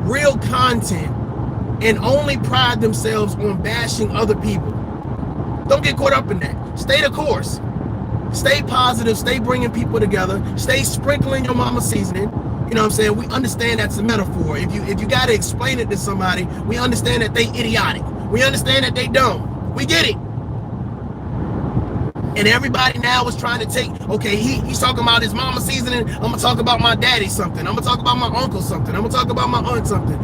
S3: real content and only pride themselves on bashing other people. Don't get caught up in that. Stay the course. Stay positive. Stay bringing people together. Stay sprinkling your mama seasoning. You know what I'm saying? We understand that's a metaphor. If you got to explain it to somebody, we understand that they idiotic. We understand that they dumb. We get it. And everybody now is trying to take, okay, he's talking about his mama seasoning. I'm going to talk about my daddy something. I'm going to talk about my uncle something. I'm going to talk about my aunt something.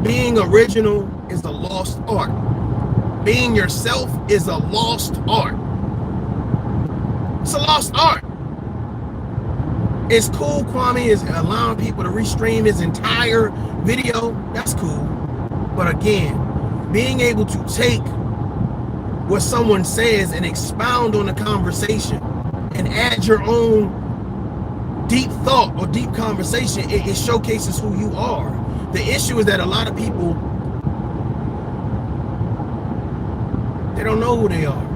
S3: Being original is a lost art. Being yourself is a lost art. It's a lost art. It's cool Kwame is allowing people to restream his entire video. That's cool. But again, being able to take what someone says and expound on the conversation and add your own deep thought or deep conversation, it showcases who you are. The issue is that a lot of people, they don't know who they are.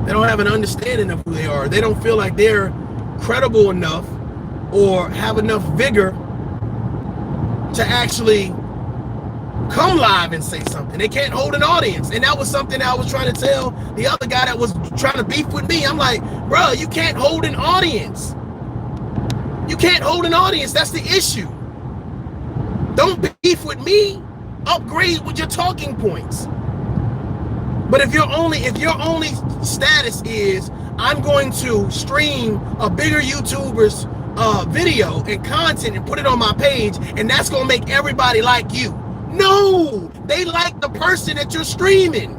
S3: They don't have an understanding of who they are. They don't feel like they're credible enough or have enough vigor to actually come live and say something. They can't hold an audience. And that was something that I was trying to tell the other guy that was trying to beef with me. I'm like, bro, you can't hold an audience. You can't hold an audience. That's the issue. Don't beef with me. Upgrade with your talking points. But if your only status is I'm going to stream a bigger YouTuber's video and content and put it on my page, and that's gonna make everybody like you. No, they like the person that you're streaming.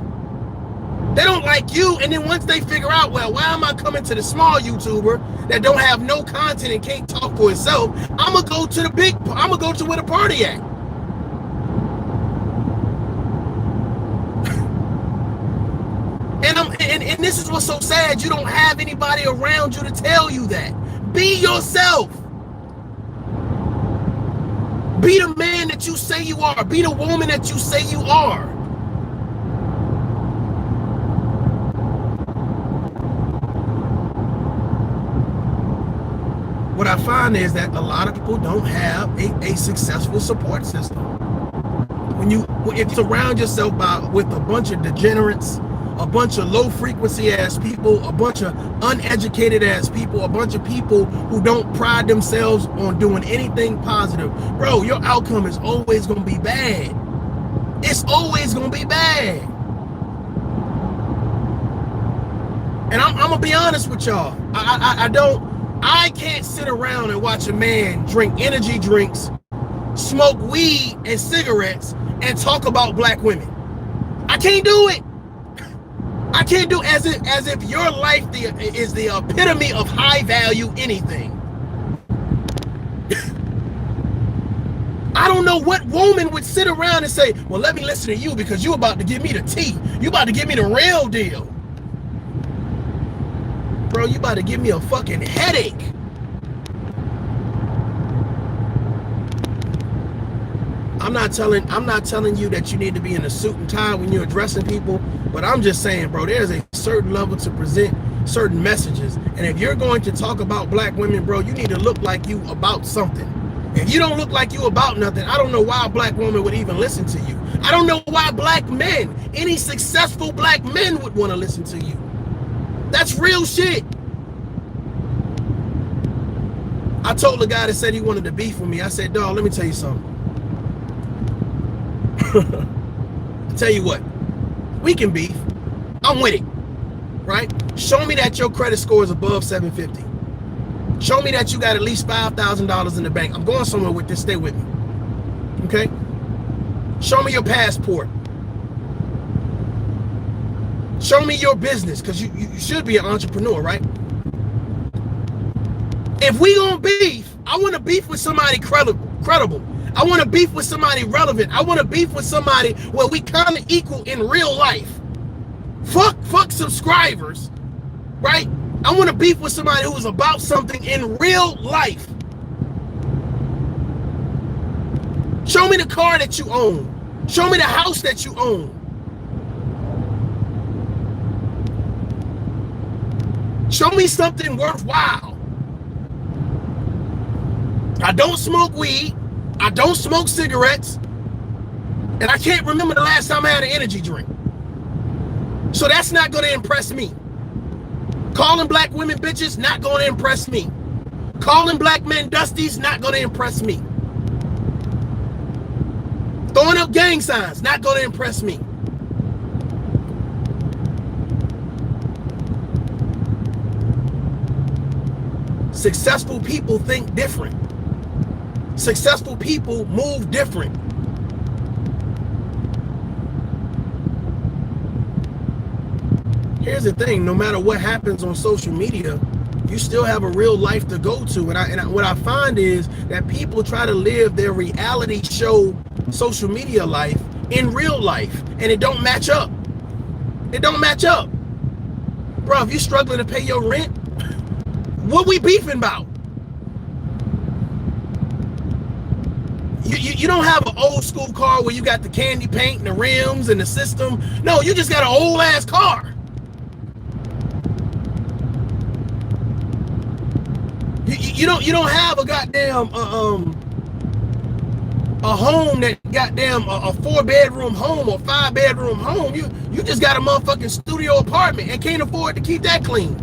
S3: They don't like you, and then once they figure out, well, why am I coming to the small YouTuber that don't have no content and can't talk for itself? I'm gonna go to where the party at. And this is what's so sad. You don't have anybody around you to tell you that. Be yourself. Be the man that you say you are. Be the woman that you say you are. What I find is that a lot of people don't have a successful support system. If you surround yourself with a bunch of degenerates, a bunch of low frequency ass people, a bunch of uneducated ass people, a bunch of people who don't pride themselves on doing anything positive, bro, your outcome is always gonna be bad. It's always gonna be bad. And I'm gonna be honest with y'all. I can't sit around and watch a man drink energy drinks, smoke weed and cigarettes, and talk about black women. I can't do it. I can't do as if your life is the epitome of high value anything. I don't know what woman would sit around and say, well, let me listen to you because you about to give me the tea. You about to give me the real deal. Bro, you about to give me a fucking headache. I'm not telling you that you need to be in a suit and tie when you're addressing people, but I'm just saying, bro, there's a certain level to present certain messages. And if you're going to talk about black women, bro, you need to look like you about something. If you don't look like you about nothing, I don't know why a black woman would even listen to you. I don't know why black men, any successful black men would want to listen to you. That's real shit. I told the guy that said he wanted to beef with me, I said, dawg, let me tell you something. I tell you what, we can beef. I'm with it. right? Show me that your credit score is above 750. Show me that you got at least $5,000 in the bank. I'm going somewhere with this. Stay with me. Okay? Show me your passport. Show me your business, because you should be an entrepreneur, right? If we gonna beef, I want to beef with somebody credible. I want to beef with somebody relevant. I want to beef with somebody where we kind of equal in real life. Fuck subscribers, right? I want to beef with somebody who is about something in real life. Show me the car that you own. Show me the house that you own. Show me something worthwhile. I don't smoke weed. I don't smoke cigarettes. And I can't remember the last time I had an energy drink. So that's not going to impress me. Calling black women bitches, not going to impress me. Calling black men dusties, not going to impress me. Throwing up gang signs, not going to impress me. Successful people think different. Successful people move different. Here's the thing, no matter what happens on social media, you still have a real life to go to. And what I find is that people try to live their reality show social media life in real life, and it don't match up. It don't match up. Bro, if you're struggling to pay your rent, what we beefing about? You don't have an old school car where you got the candy paint and the rims and the system. No, you just got an old ass car. You don't have a goddamn a home that goddamn a 4-bedroom home or 5-bedroom home. You just got a motherfucking studio apartment and can't afford to keep that clean.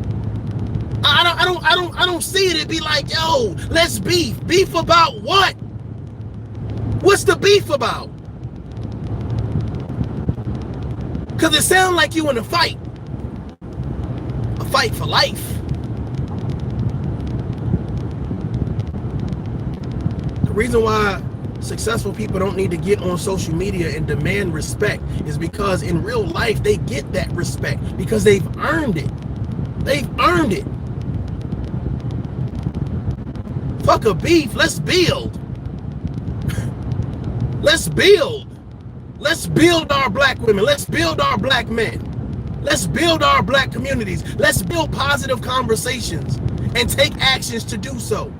S3: I don't see it. It'd be like, yo, let's beef. Beef about what? What's the beef about? Cause it sounds like you in a fight. A fight for life. The reason why successful people don't need to get on social media and demand respect is because in real life they get that respect because they've earned it. They've earned it. Fuck a beef, let's build. Let's build. Let's build our black women. Let's build our black men. Let's build our black communities. Let's build positive conversations and take actions to do so.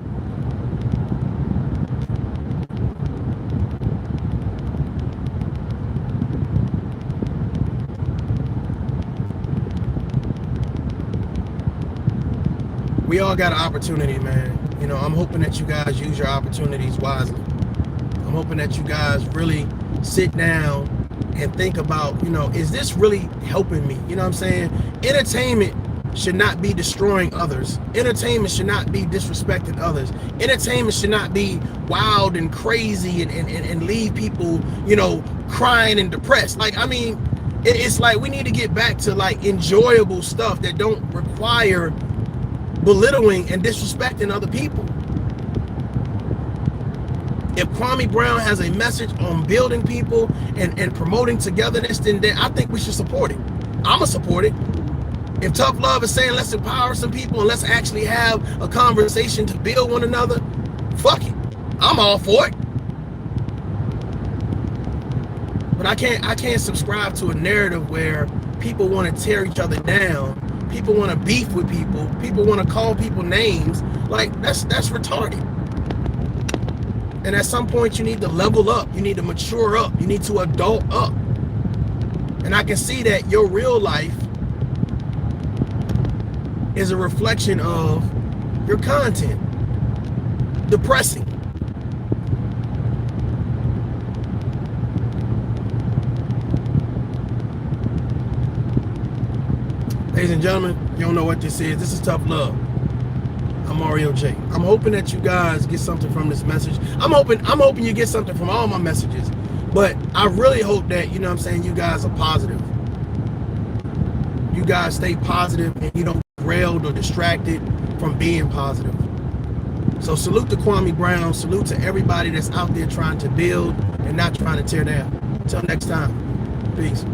S3: We all got an opportunity, man. You know, I'm hoping that you guys use your opportunities wisely. I'm hoping that you guys really sit down and think about, you know, is this really helping me? You know what I'm saying? Entertainment should not be destroying others. Entertainment should not be disrespecting others. Entertainment should not be wild and crazy and leave people, you know, crying and depressed. Like, I mean, it's like we need to get back to like enjoyable stuff that don't require belittling and disrespecting other people. If Kwame Brown has a message on building people and promoting togetherness, then I think we should support it. I'ma support it. If Tough Love is saying let's empower some people and let's actually have a conversation to build one another, fuck it. I'm all for it. But I can't subscribe to a narrative where people want to tear each other down. People want to beef with people. People want to call people names. Like, that's retarded. And at some point, you need to level up. You need to mature up. You need to adult up. And I can see that your real life is a reflection of your content. Depressing. Ladies and gentlemen, you don't know what this is. This is Tough Love. I'm Mario J. I'm hoping that you guys get something from this message. I'm hoping you get something from all my messages. But I really hope that, you know what I'm saying, you guys are positive. you guys stay positive and you don't get railed or distracted from being positive. So salute to Kwame Brown. Salute to everybody that's out there trying to build and not trying to tear down. Until next time. Peace.